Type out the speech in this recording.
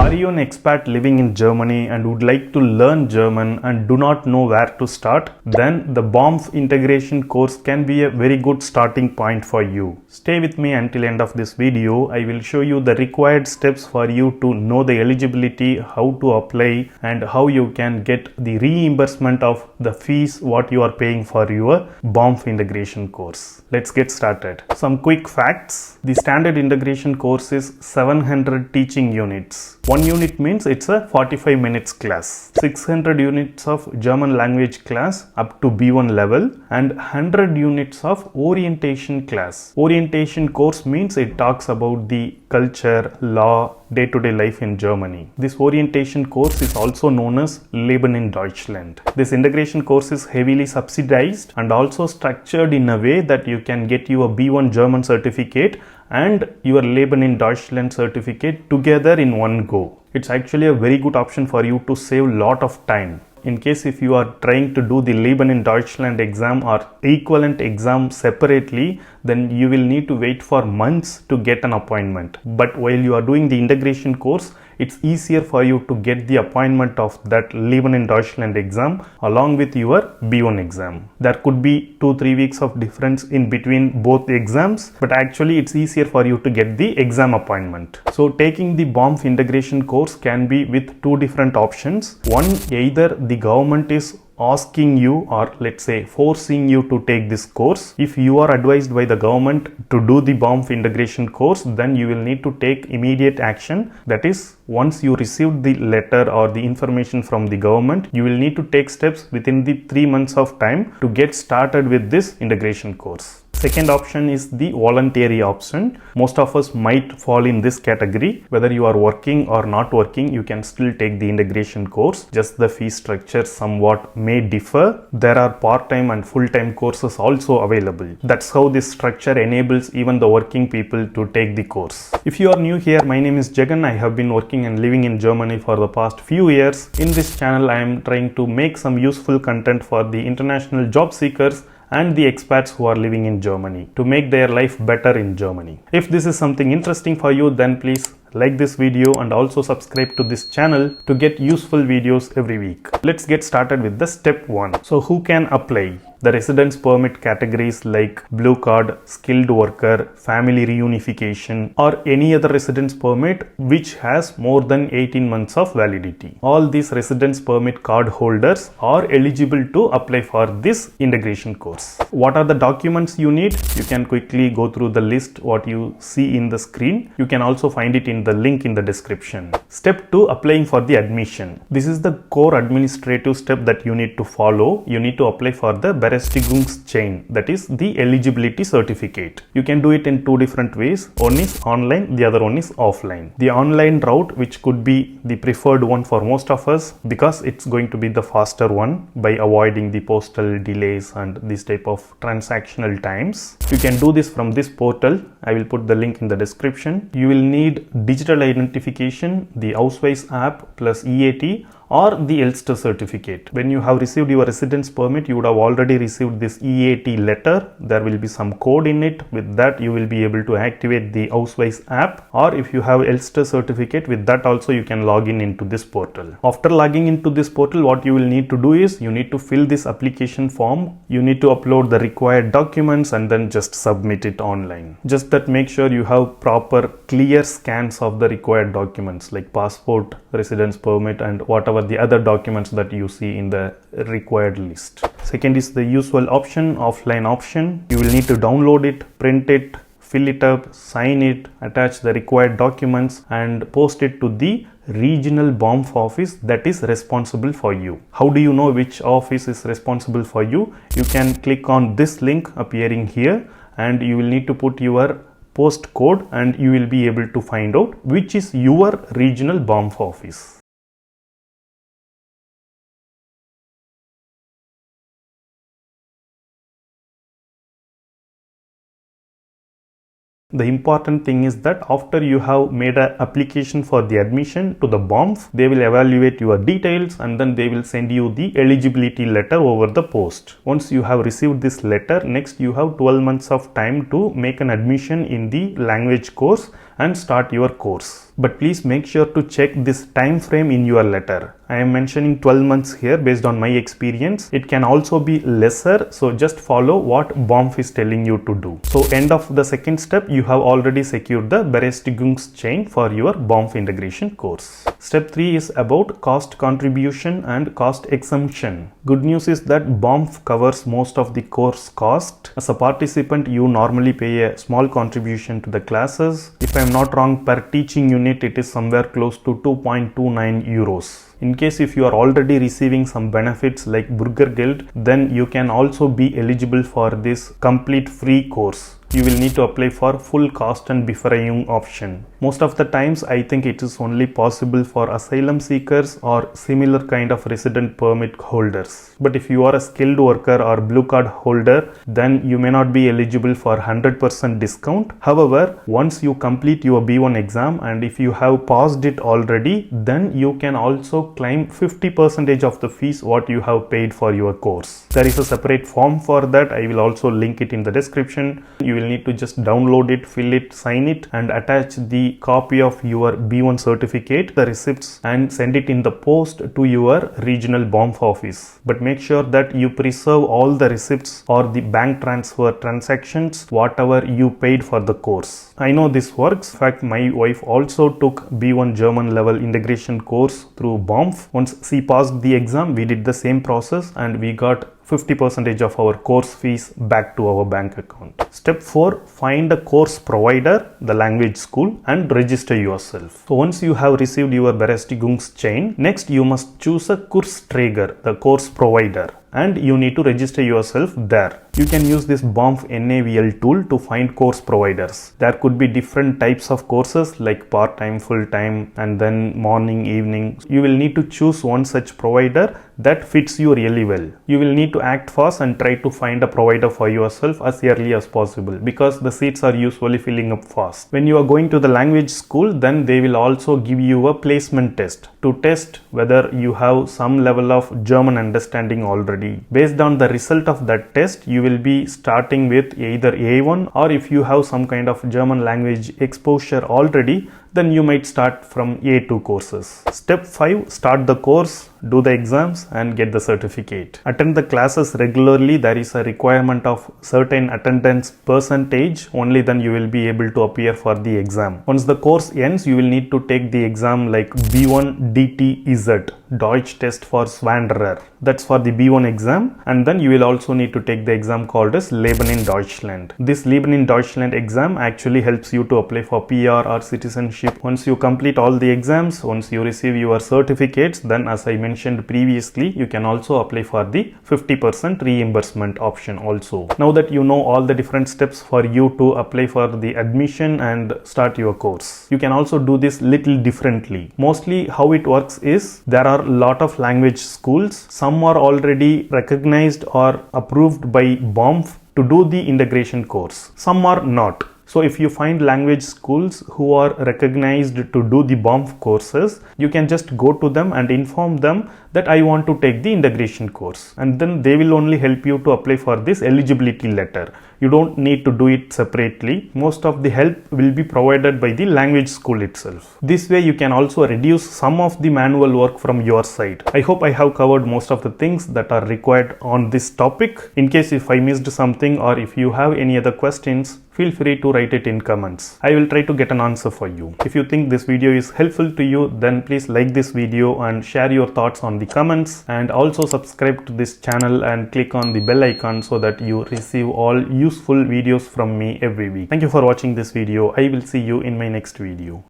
Are you an expat living in Germany and would like to learn German and do not know where to start? Then the BAMF Integration Course can be a very good starting point for you. Stay with me until end of this video. I will show you the required steps for you to know the eligibility, how to apply, and how you can get the reimbursement of the fees what you are paying for your BAMF Integration Course. Let's get started. Some quick facts. The standard integration course is 700 teaching units. One unit means it's a 45 minutes class. 600 units of German language class up to B1 level and 100 units of orientation class. Orientation course means it talks about the culture, law, day-to-day life in Germany. This orientation course is also known as Leben in Deutschland. This integration course is heavily subsidized and also structured in a way that you can get your B1 German certificate and your Leben in Deutschland certificate together in one go. It's actually a very good option for you to save a lot of time. In case if you are trying to do the Leben in Deutschland exam or equivalent exam separately, then you will need to wait for months to get an appointment. But while you are doing the integration course, it's easier for you to get the appointment of that Leben in Deutschland exam along with your B1 exam. There could be 2-3 weeks of difference in between both exams, but actually it's easier for you to get the exam appointment. So taking the BAMF integration course can be with two different options. One, either the government is asking you or let's say forcing you to take this course. If you are advised by the government to do the BAMF integration course, then you will need to take immediate action. That is, once you receive the letter or the information from the government, you will need to take steps within the 3 months of time to get started with this integration course. Second option is the voluntary option. Most of us might fall in this category. Whether you are working or not working, you can still take the integration course. Just the fee structure somewhat may differ. There are part-time and full-time courses also available. That's how this structure enables even the working people to take the course. If you are new here, my name is Jagan. I have been working and living in Germany for the past few years. In this channel, I am trying to make some useful content for the international job seekers and the expats who are living in Germany to make their life better in Germany. If this is something interesting for you, then please like this video and also subscribe to this channel to get useful videos every week. Let's get started with the step 1. So who can apply? The residence permit categories like blue card, skilled worker, family reunification, or any other residence permit which has more than 18 months of validity. All these residence permit card holders are eligible to apply for this integration course. What are the documents you need? You can quickly go through the list what you see in the screen. You can also find it in the link in the description. Step 2, applying for the admission. This is the core administrative step that you need to follow. You need to apply for the berechtigungsschein, that is the eligibility certificate. You can do it in two different ways. One is online, the other one is offline. The online route, which could be the preferred one for most of us because it's going to be the faster one by avoiding the postal delays and this type of transactional times. You can do this from this portal. I will put the link in the description. You will need digital identification, the Ausweis app plus EAT, or the Elster certificate. When you have received your residence permit, you would have already received this EAT letter. There will be some code in it. With that, you will be able to activate the Ausweis app, or if you have Elster certificate, with that also you can log in into this portal. After logging into this portal, what you will need to do is you need to fill this application form. You need to upload the required documents and then just submit it online. Just that make sure you have proper clear scans of the required documents like passport, residence permit, and whatever the other documents that you see in the required list. Second is the usual option, offline option. You will need to download it, print it, fill it up, sign it, attach the required documents and post it to the regional BAMF office that is responsible for you. How do you know which office is responsible for you? You can click on this link appearing here and you will need to put your post code and you will be able to find out which is your regional BAMF office. The important thing is that after you have made an application for the admission to the BAMF, they will evaluate your details and then they will send you the eligibility letter over the post. Once you have received this letter, next you have 12 months of time to make an admission in the language course and start your course. But please make sure to check this time frame in your letter. I am mentioning 12 months here based on my experience. It can also be lesser, so just follow what BAMF is telling you to do. So end of the second step, you have already secured the berechtigungsschein for your BAMF integration course. Step 3 is about cost contribution and cost exemption. Good news is that BAMF covers most of the course cost. As a participant, you normally pay a small contribution to the classes. If I am not wrong, per teaching unit it is somewhere close to 2.29 euros. In case if you are already receiving some benefits like Burgergeld, then you can also be eligible for this complete free course. You will need to apply for full cost and Befreiung option. Most of the times I think it is only possible for asylum seekers or similar kind of resident permit holders. But if you are a skilled worker or blue card holder, then you may not be eligible for 100% discount. However, once you complete your B1 exam and if you have passed it already, then you can also claim 50% of the fees what you have paid for your course. There is a separate form for that. I will also link it in the description. You will need to just download it, fill it, sign it and attach the copy of your B1 certificate, the receipts, and send it in the post to your regional BAMF office. But make sure that you preserve all the receipts or the bank transfer transactions whatever you paid for the course. I know this works. In fact, my wife also took B1 German level integration course through BAMF. Once she passed the exam, we did the same process and we got 50% of our course fees back to our bank account. Step 4, find a course provider, the language school, and register yourself. So once you have received your berechtigungsschein, next you must choose a Kursträger, the course provider, and you need to register yourself there. You can use this BAMF NAVL tool to find course providers. There could be different types of courses like part-time, full-time, and then morning, evening. You will need to choose one such provider that fits you really well. You will need to act fast and try to find a provider for yourself as early as possible because the seats are usually filling up fast. When you are going to the language school, then they will also give you a placement test to test whether you have some level of German understanding already. Based on the result of that test, you will be starting with either A1 or if you have some kind of German language exposure already, then you might start from A2 courses. Step 5, start the course, do the exams and get the certificate. Attend the classes regularly. There is a requirement of certain attendance percentage. Only then you will be able to appear for the exam. Once the course ends, you will need to take the exam like B1 DTZ, Deutsch Test for Wanderer. That's for the B1 exam. And then you will also need to take the exam called as Leben in Deutschland. This Leben in Deutschland exam actually helps you to apply for PR or citizenship. Once you complete all the exams, once you receive your certificates, then as I mentioned previously, you can also apply for the 50% reimbursement option also. Now that you know all the different steps for you to apply for the admission and start your course, you can also do this little differently. Mostly how it works is there are a lot of language schools. Some are already recognized or approved by BAMF to do the integration course. Some are not. So if you find language schools who are recognized to do the BAMF courses, you can just go to them and inform them that I want to take the integration course, and then they will only help you to apply for this eligibility letter. You don't need to do it separately. Most of the help will be provided by the language school itself. This way you can also reduce some of the manual work from your side. I hope I have covered most of the things that are required on this topic. In case if I missed something or if you have any other questions, feel free to write it in comments. I will try to get an answer for you. If you think this video is helpful to you, then please like this video and share your thoughts on the comments, and also subscribe to this channel and click on the bell icon so that you receive all useful videos from me every week. Thank you for watching this video. I will see you in my next video.